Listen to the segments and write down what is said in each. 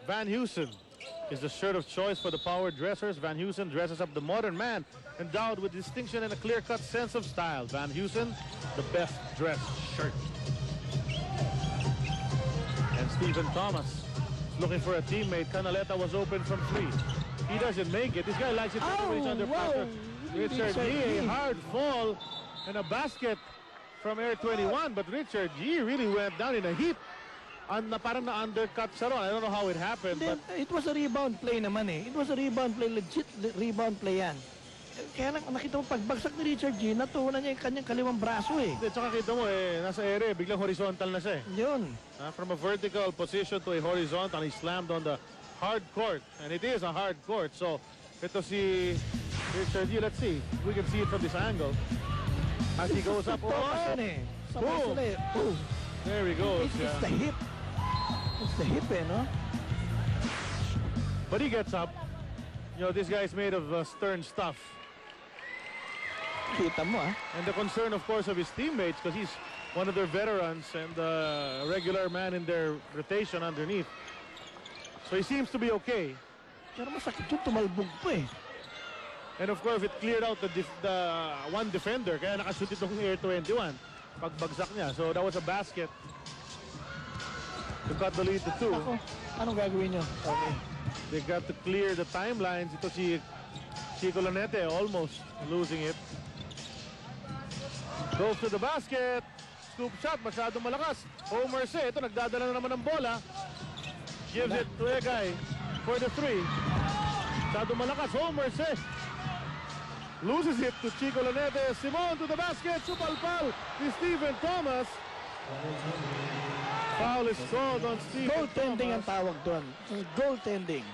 Van Heusen is the shirt of choice for the power dressers. Van Heusen dresses up the modern man, endowed with distinction and a clear-cut sense of style. Van Heusen, the best dressed shirt. And Stephen Thomas looking for a teammate. Canaleta was open from 3. He doesn't make it. This guy likes it when he's under pressure. Richard G, a hard fall and a basket from Air 21, but Richard G really went down in a heap. Parang na-undercut siya ron. I don't know how it happened. But it was a rebound play naman eh. It was a rebound play, legit rebound play yan. Kaya nakita mo, pagbagsak ni Richard G, natuunan niya yung kanyang kaliwang braso eh. Tsaka kita mo nasa ere, biglang horizontal na siya eh. Yun. From a vertical position to a horizontal, he slammed on the hard court. And it is a hard court. So, ito si Richard G, let's see. We can see it from this angle. As he goes up. Boom! There he goes. It's the hip. It's the hip no? But he gets up. You know, this guy's made of stern stuff. Kita mo And the concern, of course, of his teammates, because he's one of their veterans and a regular man in their rotation underneath. So he seems to be okay. Pero masakit yung tumalbog pa eh. And of course, it cleared out the one defender. Kaya nakashoot itong Air 21. Pagbagsak niya. So that was a basket to cut the lead to 2. Ako, anong gagawin nyo? Okay. They got to clear the timelines. Ito si Chico Lanete almost losing it. Goes to the basket. Scoop shot. Masyadong malakas. Homer C. Ito nagdadala na naman ng bola. Gives it to Egay for the 3. Masyadong malakas. Homer C. Loses it to Chico Lanete. Simon to the basket. Supalpal ni Stephen Thomas. Foul is called on Stephen Goaltending ang tawag doon. Goaltending.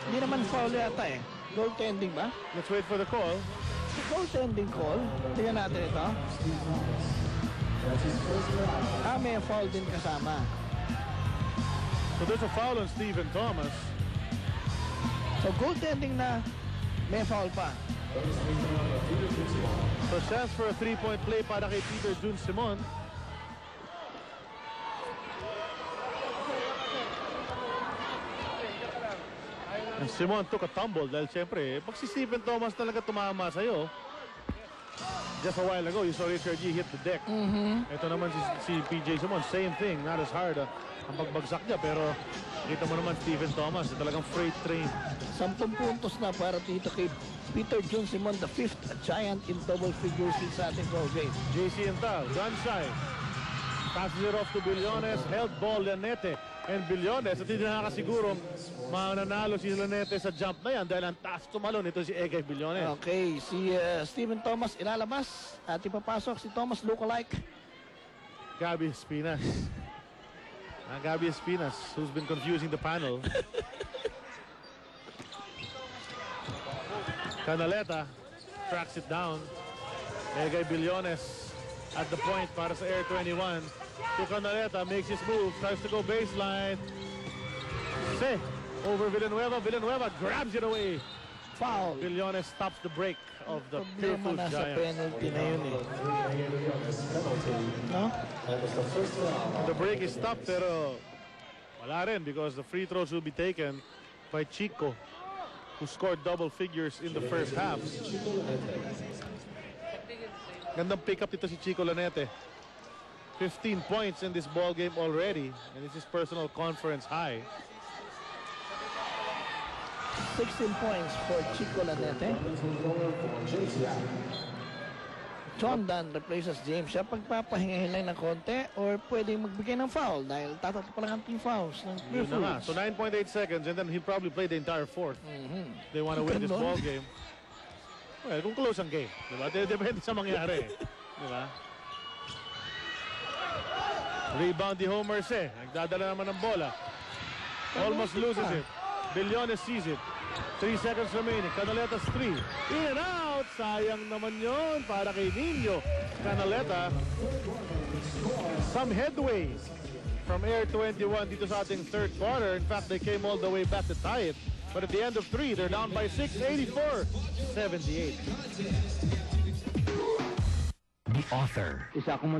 Hindi naman foul yata eh. Goaltending ba? Let's wait for the call. Goaltending call. Tingnan natin ito. May foul din kasama. So there's a foul on Stephen Thomas. So goaltending na may foul pa. So chance for a 3-point play para kay Peter Jun Simon. And Simon took a tumble dahil siyempre, pag si Stephen Thomas talaga tumama sa'yo, just a while ago, you saw Richard G hit the deck. Ito naman si PJ Simon, same thing, not as hard ang pagbagsak niya, pero kita mo naman Stephen Thomas, talagang freight train. 10 puntos na para dito kay Peter Jun Simon, the 5th giant in double figures sa ating ball game. JC Ental, gun shy. Passes it off to Billones, held ball Lanete. And Billones, at hindi nakakasigurong mananalo si Lanete sa jump na yan dahil ang taas tumalon ito si Egay Billones. Okay, si Stephen Thomas ilalabas at ipapasok si Thomas lookalike. Gabby Espinas. Gabby Espinas, who's been confusing the panel. Canaleta tracks it down. Egay Billones at the point para sa Air 21. To Canaleta, makes his move, tries to go baseline. Se over Villanueva. Villanueva grabs it away. Foul. Billones stops the break of the Problema na sa penalty na yun eh. No? The break is stopped pero wala rin because the free throws will be taken by Chico, who scored double figures in the first half. Gandang pick up dito si Chico Lanete. 15 points in this ball game already, and it's his personal conference high. 16 points for Chico Lanete. John Dunn replaces James. Siya pagpapahingahin lang ng konti or pwedeng magbigay ng foul dahil tatatlo pa lang ang 3 fouls ng Clear Foods. So 9.8 seconds and then he'll probably play the entire fourth. They want to win this ball game. Well, kung close ang game, diba? Depende sa mangyari. Diba? Rebound di Homer C. Nagdadala naman ng bola. Almost loses it. Billones sees it. 3 seconds remaining. Canaleta's 3. In and out. Sayang naman yon para kay Nino. Canaleta. Some headway from Air 21 dito sa ating third quarter. In fact, they came all the way back to tie it. But at the end of 3, they're down by 6, 84-78. The author.